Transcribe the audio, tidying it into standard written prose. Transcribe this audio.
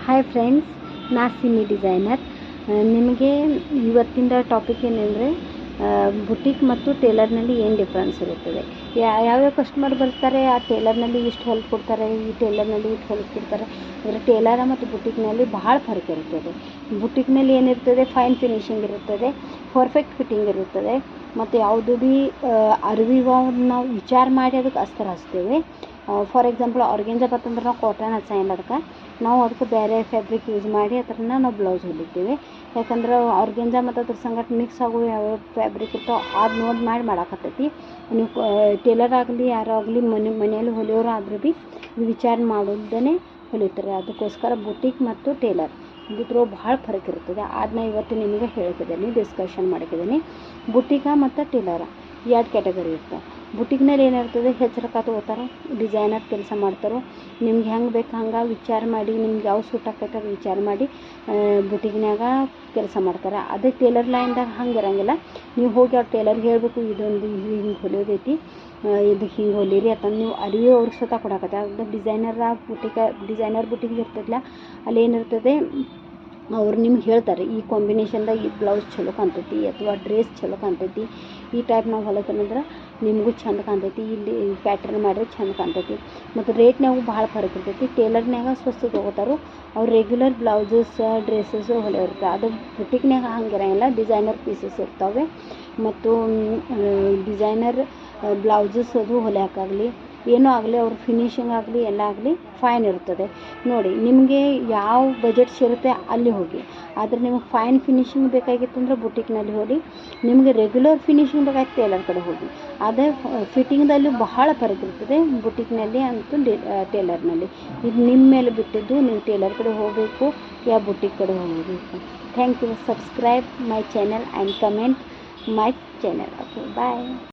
Hi friends, ನಾ Simi designer. ನಿಮಗೆ ಇವತ್ತಿನ ಟಾಪಿಕ್ ಏನಂದರೆ ಬುಟಿಕ್ ಮತ್ತು ಟೇಲರ್ನಲ್ಲಿ ಏನು ಡಿಫ್ರೆನ್ಸ್ ಇರುತ್ತದೆ. ಯಾವ್ಯಾವ ಕಸ್ಟಮರ್ ಬರ್ತಾರೆ, ಆ ಟೇಲರ್ನಲ್ಲಿ ಇಷ್ಟು ಹೊಲ್ದು ಕೊಡ್ತಾರೆ, ಈ ಟೇಲರ್ನಲ್ಲಿ ಇಷ್ಟು ಹೊಲ್ದು ಕೊಡ್ತಾರೆ. ಅಂದರೆ ಟೇಲರ ಮತ್ತು ಬುಟಿಕ್ನಲ್ಲಿ ಭಾಳ ಫರಕ್ ಇರುತ್ತದೆ. ಬುಟಿಕ್ನಲ್ಲಿ ಏನಿರ್ತದೆ, ಫೈನ್ ಫಿನಿಶಿಂಗ್ ಇರುತ್ತದೆ, ಪರ್ಫೆಕ್ಟ್ ಫಿಟ್ಟಿಂಗ್ ಇರುತ್ತದೆ. ಮತ್ತು ಯಾವುದು ಭೀ ನಾವು ವಿಚಾರ ಮಾಡಿ ಅದಕ್ಕೆ ಅಸ್ತರ ಹಚ್ತೇವೆ. ಫಾರ್ ಎಕ್ಸಾಂಪಲ್ ಆರ್ಗೆಂಜಾ ಬರ್ತಂದ್ರೆ ನಾವು ಕಾಟನ್ ಹಚ್ಚಂಗಿಲ್ಲ, ಅದಕ್ಕೆ ಬೇರೆ ಫ್ಯಾಬ್ರಿಕ್ ಯೂಸ್ ಮಾಡಿ ಅದನ್ನು ನಾವು ಬ್ಲೌಸ್ ಹೊಲಿತೀವಿ. ಯಾಕಂದ್ರೆ ಆರ್ಗೆಂಜಾ ಮತ್ತು ಅದ್ರ ಸಂಗಟ ಮಿಕ್ಸ್ ಆಗೋ ಯಾವ್ಯಾವ ಫ್ಯಾಬ್ರಿಕ್ ಇರ್ತವೆ ಅದು ನೋಡಿ ಮಾಡಾಕತ್ತೈತಿ. ನೀವು ಟೇಲರ್ ಆಗಲಿ ಯಾರಾಗಲಿ ಮನೆಯಲ್ಲಿ ಹೊಲಿಯೋರು ಆದರೂ ಭೀ ವಿಚಾರ ಮಾಡೋದೇ ಹೊಲಿತಾರೆ. ಅದಕ್ಕೋಸ್ಕರ ಬುಟಿಕ್ ಮತ್ತು ಟೇಲರ್ ಇದ್ರ ಭಾಳ ಫರಕ್ ಇರ್ತದೆ. ಅದನ್ನ ಇವತ್ತು ನಿಮಗೆ ಹೇಳ್ತಿದ್ದೀನಿ, ಡಿಸ್ಕಷನ್ ಮಾಡ್ತಿದ್ದೀನಿ. ಬುಟಿಕ ಮತ್ತು ಟೇಲರ ಎರಡು ಕ್ಯಾಟಗರಿ ಇರ್ತವೆ. ಬುಟಿಕ್ನಲ್ಲಿ ಏನಿರ್ತದೆ, ಹೆಚ್ಚರಕ ತೊಗೋತಾರೆ, ಡಿಸೈನರ್ ಕೆಲಸ ಮಾಡ್ತಾರೆ. ನಿಮ್ಗೆ ಹೆಂಗೆ ಬೇಕು ಹಂಗೆ ವಿಚಾರ ಮಾಡಿ, ನಿಮ್ಗೆ ಯಾವ ಸೂಟ್ ಆಕೈತೆ ಅದು ವಿಚಾರ ಮಾಡಿ ಬುಟಿಕ್ನಾಗ ಕೆಲಸ ಮಾಡ್ತಾರೆ. ಅದೇ ಟೇಲರ್ ಲೈನ್ದಾಗ ಹಂಗೆ ಇರೋಂಗಿಲ್ಲ. ನೀವು ಹೋಗಿ ಅವ್ರು ಟೇಲರ್ಗೆ ಹೇಳಬೇಕು, ಇದೊಂದು ಹಿಂಗೆ ಹೊಲಿಯೋದೈತಿ, ಇದು ಹಿಂಗೆ ಹೊಲೀರಿ ಅಂತಂದು ನೀವು ಅರಿವಿ ಅವ್ರಿಗೆ ಸ್ವತಃ ಕೊಡಕತ್ತೆ. ಅದು ಡಿಸೈನರ್ ಬುಟಿಕ್ ಇರ್ತದಲ್ಲ, ಅಲ್ಲಿ ಏನಿರ್ತದೆ, ಅವ್ರು ನಿಮ್ಗೆ ಹೇಳ್ತಾರೆ ಈ ಕಾಂಬಿನೇಷನ್ದಾಗ ಈ ಬ್ಲೌಸ್ ಚಲೋ ಕಾಣ್ತೈತಿ ಅಥವಾ ಡ್ರೆಸ್ ಚಲೋ ಕಾಣ್ತೈತಿ, ಈ ಟೈಪ್ ನಾವು ಹೊಲತ್ತಂದ್ರೆ ನಿಮಗೂ ಚಂದ ಕಾಣ್ತೈತಿ, ಇಲ್ಲಿ ಪ್ಯಾಟ್ರನ್ ಮಾಡಿದ್ರೆ ಚಂದ ಕಾಣ್ತೈತಿ. ಮತ್ತು ರೇಟ್ನಾಗೂ ಭಾಳ ಫರಕ್ ಇರ್ತೈತಿ. ಟೇಲರ್ನಾಗ ಸ್ವಸ್ಥ ತೊಗೋತಾರೋ, ಅವ್ರು ರೆಗ್ಯುಲರ್ ಬ್ಲೌಸಸ್ ಡ್ರೆಸ್ಸಸ್ಸು ಹೊಲಿಯೋರ್ತಾರೆ. ಅದು ಬುಟಿಕ್ನಾಗ ಹಂಗಿರೋಂಗಿಲ್ಲ, ಡಿಸೈನರ್ ಪೀಸಸ್ ಇರ್ತವೆ. ಮತ್ತು ಡಿಸೈನರ್ ಬ್ಲೌಸಸ್ ಅದು ಹೊಲಿಯೋಕ್ಕಾಗಲಿ ಏನೂ ಆಗಲಿ, ಅವ್ರ ಫಿನಿಶಿಂಗ್ ಆಗಲಿ ಎಲ್ಲ ಆಗಲಿ ಫೈನ್ ಇರ್ತದೆ. ನೋಡಿ, ನಿಮಗೆ ಯಾವ ಬಜೆಟ್ಸ್ ಇರುತ್ತೆ ಅಲ್ಲಿ ಹೋಗಿ. ಆದರೆ ನಿಮಗೆ ಫೈನ್ ಫಿನಿಶಿಂಗ್ ಬೇಕಾಗಿತ್ತು ಅಂದರೆ ಬುಟಿಕ್ನಲ್ಲಿ ಹೋಗಿ, ನಿಮಗೆ ರೆಗ್ಯುಲರ್ ಫಿನಿಶಿಂಗ್ ಬೇಕಾಗಿತ್ತು ಟೇಲರ್ ಕಡೆ ಹೋಗಿ. ಅದೇ ಫಿಟ್ಟಿಂಗ್ದಲ್ಲಿ ಬಹಳ ಫರಕ್ ಇರ್ತದೆ, ಬುಟಿಕ್ನಲ್ಲಿ ಅಂತೂ ಟೇಲರ್ನಲ್ಲಿ. ಇದು ನಿಮ್ಮ ಮೇಲೆ ಬಿಟ್ಟಿದ್ದು, ನೀವು ಟೇಲರ್ ಕಡೆ ಹೋಗಬೇಕು ಯಾ ಬುಟಿಕ್ ಕಡೆ ಹೋಗಬೇಕು. Thank you. Subscribe my channel and comment my channel. Okay, bye.